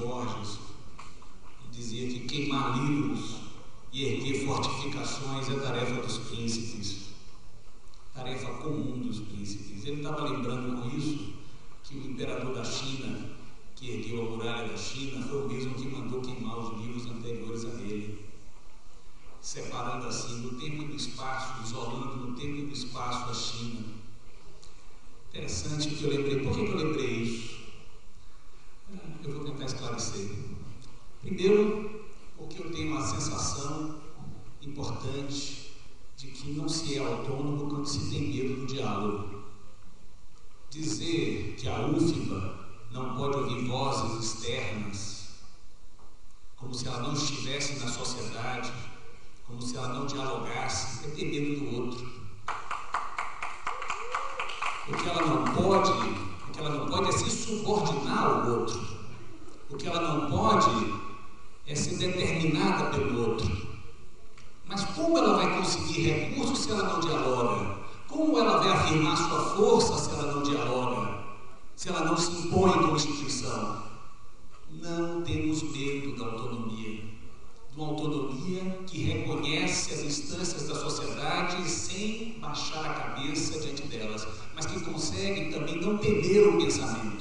Borges, que dizia que queimar livros e erguer fortificações é tarefa dos príncipes, tarefa comum dos príncipes. Ele estava lembrando com isso que o imperador da China, que ergueu a muralha da China, foi o mesmo que mandou queimar os livros anteriores a ele, separando assim no tempo e no espaço, isolando no tempo e no espaço a China. Interessante que eu lembrei. Por que eu lembrei isso? Eu vou tentar esclarecer. Primeiro, porque eu tenho uma sensação importante de que não se é autônomo quando se tem medo do diálogo. Dizer que a UFBA não pode ouvir vozes externas, como se ela não estivesse na sociedade, como se ela não dialogasse, é ter medo do outro. O que ela não pode é se subordinar ao outro. O que ela não pode é ser determinada pelo outro. Mas como ela vai conseguir recursos se ela não dialoga? Como ela vai afirmar sua força se ela não dialoga? Se ela não se impõe como instituição? Não temos medo da autonomia. De uma autonomia que reconhece as instâncias da sociedade sem baixar a cabeça diante delas, mas que consegue também não temer o pensamento.